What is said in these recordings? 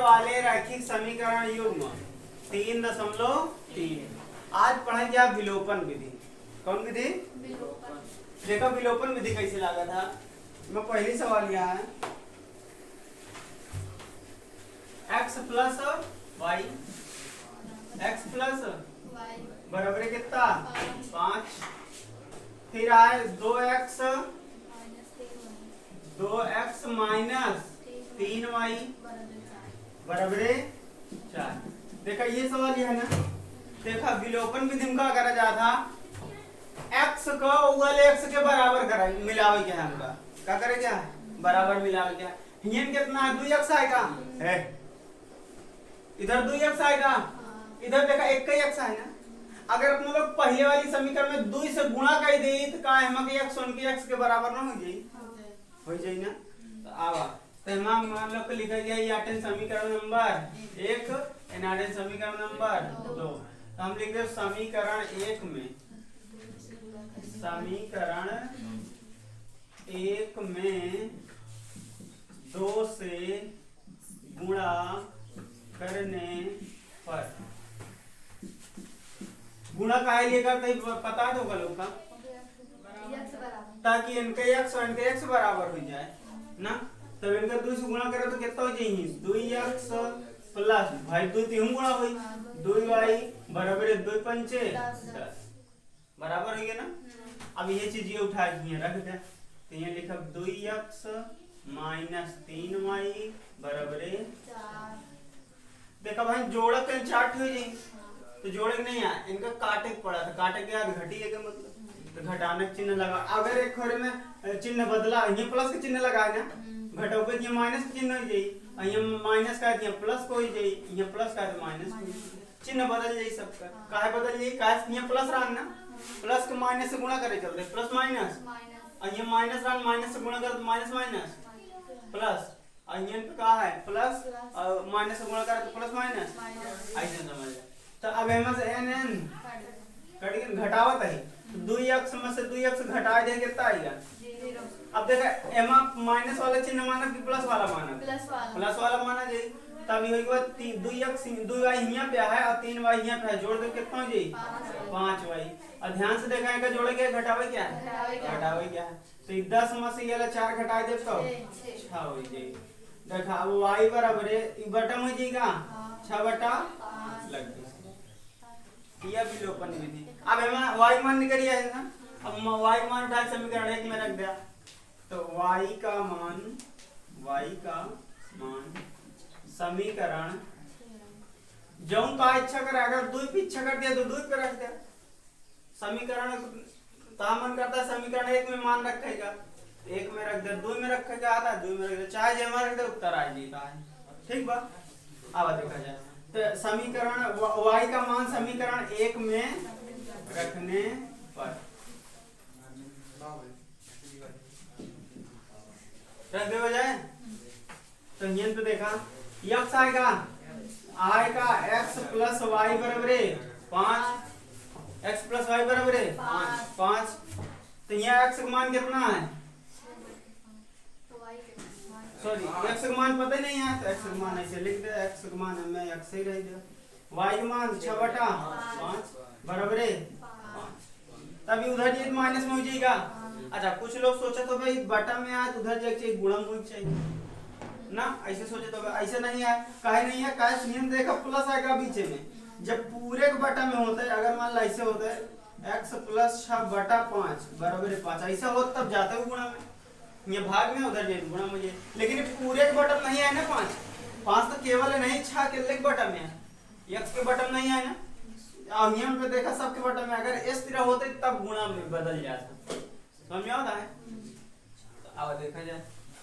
वाले रैखिक समीकरण युग्म 3.3। आज पढ़ेंगे आप विलोपन विधि। कौन विधि? देखो विलोपन विधि कैसे लगा था। मैं पहली सवाल लिया है x plus y, x plus बराबर कितना 5, फिर आए 2x माइनस 3y बराबर 4। देखा ये सवाल ये है ना। देखा विलोपन विधि में क्या करा जाता x को उगल x के बराबर करा मिलावे क्या है हमका क्या करे क्या बराबर मिलावे क्या हियन कितना 2x आएगा है, इधर 2x आएगा, इधर देखा एक का x है ना। अगर अपने लोग पहले वाली समीकरण में 2 से गुणा कर दे तो का हम के x उनके x के बराबर ना हो जाई ना। तो आवा तो हम लोग को लिखा गया याटेन समीकरण नंबर 1 एनाडेन समीकरण नंबर 2। तो हम लिख दे समीकरण 1 में 2 से गुणा करने पर गुणा काहे लिए करते पता है तो लोग का ताकि इनके x और इनके x बराबर हो जाए ना। तब इनका 2 से गुणा करे तो कितना हो जाएगी 2x प्लस भाई 2 3 गुणा हुई 2y बराबर 2 5 10 बराबर हो गया ना। अब ये चीज ये उठा के रख दे तो ये लिखा 2x माइनस 3y बराबर 4। देखा भाई जोड़ा के 4 हो जाए तो जोड़े नहीं है इनका काटे पड़ा था, काटे के बाद घटी है का मतलब तो घटाने का चिन्ह लगा। अगर एक खोरे में चिन्ह बदला ये प्लस का चिन्ह लगा ना घटाओ पे ये माइनस का चिन्ह हो जाई और ये माइनस का ये प्लस को हो जाई ये प्लस का माइनस को चिन्ह बदल जाई सबका काहे बदल जाई काहे ये प्लस रहा ना प्लस को माइनस से गुणा करे चलते प्लस माइनस और ये माइनस रहा माइनस से गुणा कर तो माइनस माइनस प्लस और ये का है प्लस और माइनस से गुणा करे तो प्लस माइनस ऐसे समझ। तो अब एम से एन एन कट के घटावत है 2x में से 2x घटा दे कितना आएगा 0। अब देखा एमा माइनस वाला चिन्ह माना कि प्लस वाला माना प्लस वाला माना जाए तब ये होगा 2x 2y यहां पे है और 3y यहां पे है जोड़ दो कितना हो जाए 5y। और ध्यान से देखा है जोड़े क्या घटावे क्या है घटावे क्या है तो 10 में से ये वाला 4 घटा दे तो 6 हो जाए। देखा अब y बराबर है ई बटन हो जाएगा 6/5 लग गया यह विलोपन विधि। अब हम y मान निकालिए है ना। अब y मान उठा समीकरण 1 में रख दिया तो y का मान समीकरण जो का इच्छा करे अगर 2 पे इच्छा कर दिया तो 2 पे रख दिया समीकरण ता मन करता समीकरण 1 में मान रखेगा 1 में रख दे 2 में रखेगा आधा 2 में रख दे चाहे जे हमारा रख दे उत्तर आ जाएगा ठीक बा। अब देखा जाए तो समीकरण y का मान समीकरण 1 में रखने पर रख दे जाए तो यहां पे देखा x आएगा x प्लस वाई बराबर 5 x प्लस वाई बराबर 5 तो यहाँ x का मान कितना है सॉरी x का मान पता नहीं है तो x का मान ऐसे लिख दे x का मान हमें x ही रह जाए y का मान 6/5 बराबर 5 तभी उधर ये माइनस में हो जाएगा। अच्छा कुछ लोग सोचे तो भाई बटा में आए तो उधर जाके गुणन होना चाहिए ना ऐसे सोचे तो ऐसे नहीं है काहे नहीं है काहे नियम देखा प्लस आएगा बीच में जब पूरे के बटा में होता है अगर मान ला ऐसे होता है x प्लस 6/5 बराबर 5 ऐसा हो तब जाते हो गुणा में ये भाग में उधर जाए गुणा में लेकिन ये पूरे के बटन नहीं है ना 5 तो केवल नहीं 6 के लेके बटन में है x के बटन नहीं है ना। अब यहाँ पे देखा सबके बटन में अगर इस तरह होते तब गुणा में बदल जाता समझ में आता है। तो अब देखा जाए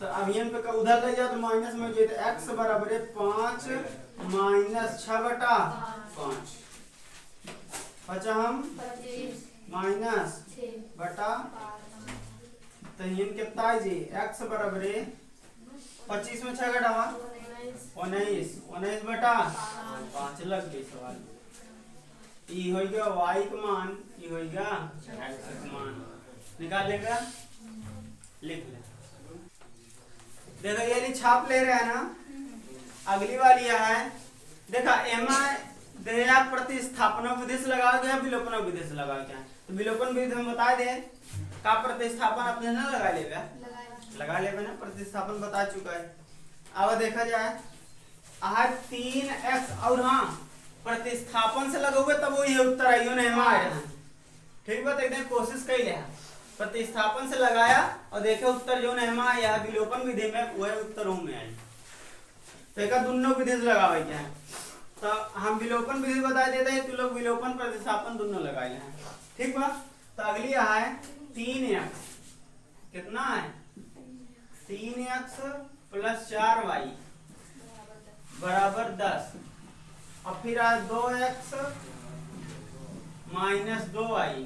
तो अब यहाँ पे उधर ले जाओ तो माइनस में जो x बराबर 5 माइनस 6/5 पचम माइनस बटा तो ये कितना है जी x बराबर 25 में 6 घटावा 19/5 लग गई सवाल ई होगा y का मान ई होगा x का मान निकाल लेगा लिख ले देखो ये छाप ले रहे हैं ना अगली वाली यह है, देखा एमा दया प्रतिस्थापन विधि से लगाओ क्या विलोपन विधि से लगाओ क्या। तो विलोपन विधि हम बता दे का प्रतिस्थापन अपने ना लगा लेगा ना, प्रतिस्थापन बता चुका है। अब देखा जाए आज 3x और हाँ प्रतिस्थापन से लगोगे तब वो ये उत्तर आइयो नहीं हमारे। ठीक बात एकदम कोशिश कर ले, प्रतिस्थापन से लगाया और देखे उत्तर जो नहीं यह विलोपन विधि में वह उत्तर में आई। तो एक दोनों विधि से लगावे क्या है, तो हम विलोपन विधि बता देते हैं, तू लोग विलोपन प्रतिस्थापन दोनों लगाए हैं। ठीक बा। तो अगली है 3x कितना है 3x प्लस 4y बराबर 10 और फिर आज 2x माइनस 2y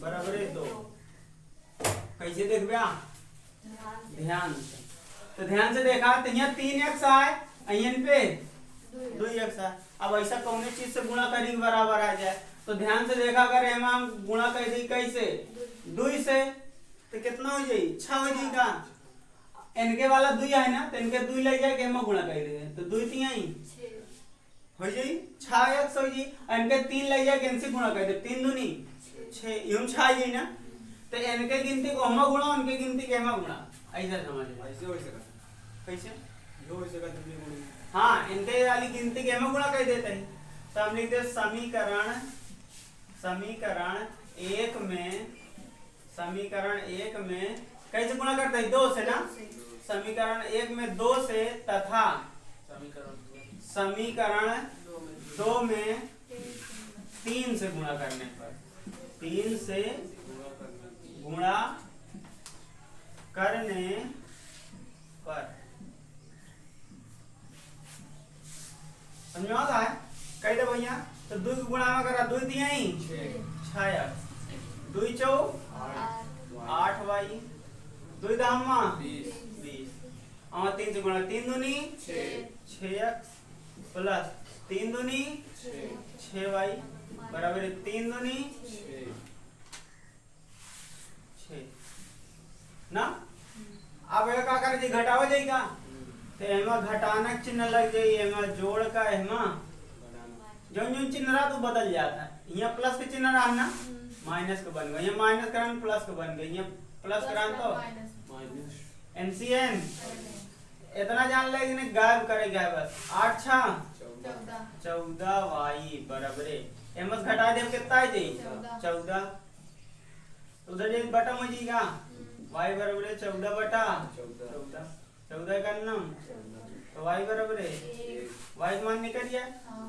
बराबर 2। कैसे देख बया ध्यान से, तो ध्यान से देखा तो यहाँ 3x आए पे 2x है। अब ऐसा कौन चीज से गुणा करी बराबर आ जाए, तो ध्यान से देखा अगर हम गुणा कर दी कैसे 2 से तो कितना हो जाए 6 हो जाएगा। इनके वाला 2 है ना, तो इनके 2 ले जाए हम गुणा कर दे तो 2 3 हो जाए 6x हो जाए। इनके 3 ले जाए इनसे गुणा कर दे 3 दूनी 6 यूं 6 जाए ना, तो इनके गिनती को हम गुणा उनके गिनती के हम गुणा ऐसा समझ ऐसे हो सका कैसे हो सका तुमने हाँ इनके वाली गिनती के हम गुणा कर देते हैं। तो हम लिखते समीकरण एक में कैसे गुणा करते हैं 2 से ना, समीकरण 1 में 2 से तथा समीकरण 2 में 3 से गुणा करने पर 3 से गुणा करने पर समझ आता है कह दे भैया। तो 2 की गुणा में करा 2 दिया ही 6x 2 चौ 8y 2 दामा 20 और 3 से गुणा 3 दूनी 6x प्लस 3 दूनी 6y बराबर 3 दूनी 6 ना। अब ये का कर जी घटावा जाएगा तो एमा घटाना चिन्ह लग जाए, एमा जोड़ का एमा जो जो चिन्ह रहा तो बदल जाता है। यहाँ प्लस के चिन्ह रहा ना माइनस का बन गया, यहाँ माइनस करान प्लस का बन गया, यहाँ प्लस करान तो एनसीएन इतना जान ले कि नहीं गायब करेगा बस 8 6 14y बराबर एमस घटा दे कितना है जी 14 उधर जे बटा हो जाएगा y बराबर 14 बटा 14 का नाम तो y बराबर है y मान निकल गया।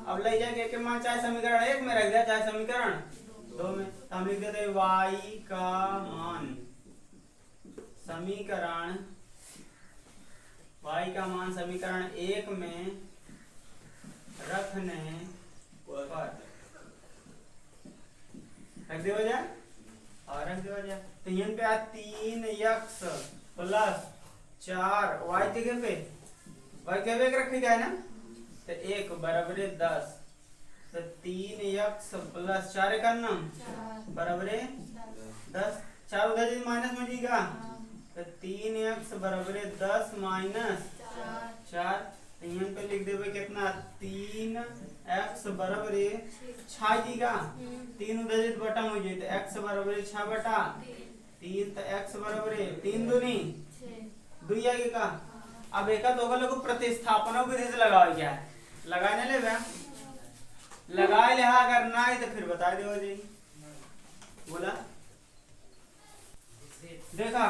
अब ले जाके के मान चाहे समीकरण 1 में रख दिया चाहे समीकरण 2 में, तो हम लिख देते हैं y का मान समीकरण y का मान समीकरण 1 में रखने पर रख दिया जाए और रख दिया जाए। तो यहाँ पे 3x प्लस 4 y जगह पे y के जगह रखेगा है ना, तो 1 बराबर 10 तो 3x प्लस 4 का नाम बराबर 10 4 उधर माइनस में जाएगा तो 3x बराबर 10 माइनस 4 यहाँ पे लिख देवे कितना 3x बराबर 6 जीगा 3 उधर बटा हो जाए तो x बराबर 6 बटा 3 तो x बराबर 3 दूनी 2 आएगा। अब एक दो लोग प्रतिस्थापन विधि से लगाओ क्या है लगाने ले लगाए ले अगर ना ही तो फिर बता दो जी बोला। देखा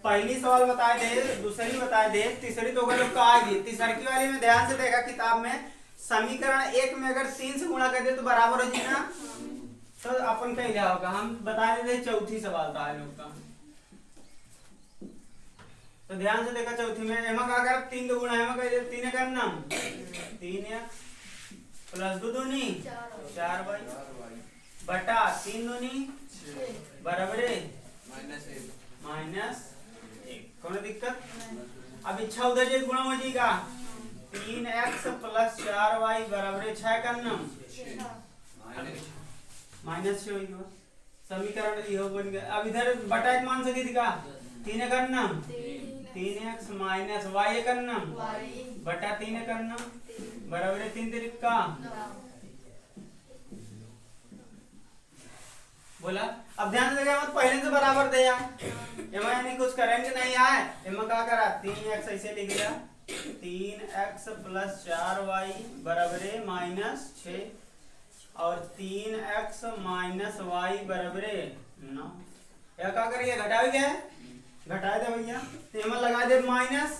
पहली सवाल बता दे दूसरी बता दे तीसरी तो लोग का आएगी। तीसरी वाली में ध्यान से देखा किताब में समीकरण 1 में अगर 3 से गुणा कर दे तो बराबर हो जाए ना, तो अपन कहीं क्या होगा हम बता देते चौथी सवाल था लोग का। तो ध्यान से देखा चौथी में एमा का अगर 3 गुणा एमा कह दे 3 का नाम 3x प्लस 2 दूनी 4y बटा 3 दूनी बराबर माइनस 1 कौन दिक्कत। अब इच्छा उधर जो गुणा हो जाएगा 3x प्लस 4y बराबर 6 का नाम माइनस 6 होगा समीकरण ये बन गया। अब इधर बटा मान सके दिखा 3 का नाम 3x माइनस वाई करना बटा 3 करना बराबर है 3 तिरिका बोला। अब ध्यान से मत पहले से बराबर दे एमा यानी कुछ करेंगे नहीं आए एमा क्या करा 3x ऐसे लिख दिया 3x प्लस 4y बराबर है माइनस 6 और 3x माइनस वाई बराबर है 9। या क्या करिए घटाओ क्या घटा दे भैया तो एमा लगा दे माइनस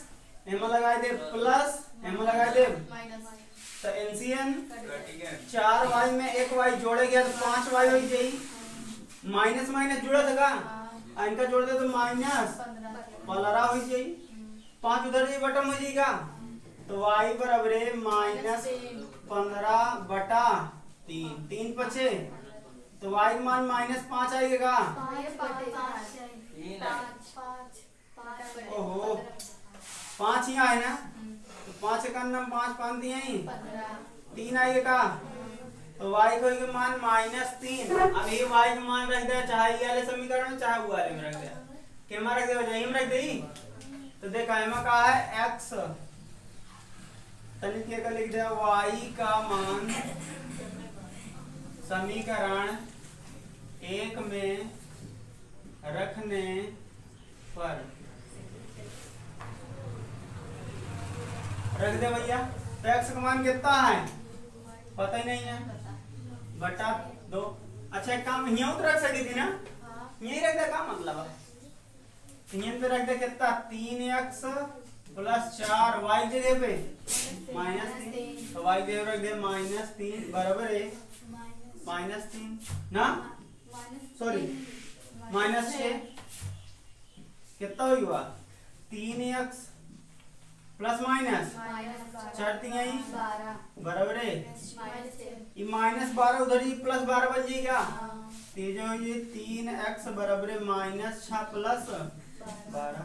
एमा लगा दे प्लस एमा लगा दे तो एलसीएम 4y में एक y जोड़े गया तो 5y हो जाएगी माइनस माइनस जुड़ा था का इनका जोड़ दे तो माइनस 15 हो जाएगी 5 उधर जी बटम हो जाएगा तो y बराबर है माइनस 15 बटा 3 पचे तो y का मान माइनस 5 आएगा। ओहो 5 यहाँ है ना तो 5 का नाम 5 5 दिए 3 आएगा तो y को मान माइनस 3। अब ये y का मान रख दिया चाहे ये वाले समीकरण में चाहे वो वाले में रख दिया केमा रख दिया यही में रख दी तो देखा एमा का है x तनिक के लिख दिया y का मान समीकरण 1 में रखने पर रख दे भैया तो x का मान कितना है पता ही नहीं है बटा 2। अच्छा एक काम यहाँ तो रख सकी थी ना यही रख दे का मतलब यहीं पे रख दे कितना 3x प्लस 4y जगह पे माइनस 3 तो y जगह रख दे माइनस 3 बराबर है माइनस 3 ना सॉरी माइनस 6 कितना होगा 3x प्लस माइनस 4 3 बराबर है ये माइनस 12 उधर ही प्लस 12 बन जाएगा तो जो ये 3x बराबर है माइनस 6 प्लस 12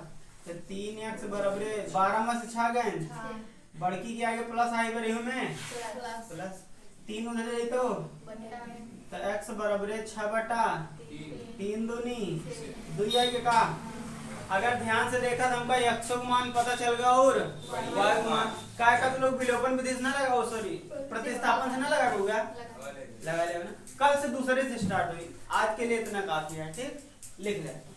तो 3x बराबर है 12 में से 6 गए बड़की के आगे प्लस आई बरे में प्लस 3 उधर जाए तो x बराबर है 6 बटा 3 दूनी 2 आएगा का। अगर ध्यान से देखा तो हमका x का मान पता चल गया और y का मान काय का तो लोग विलोपन विधि से ना लगा सॉरी प्रतिस्थापन से ना लगा होगा लगा ले ना कल से दूसरे से स्टार्ट हुई आज के लिए इतना काफी है ठीक लिख ले।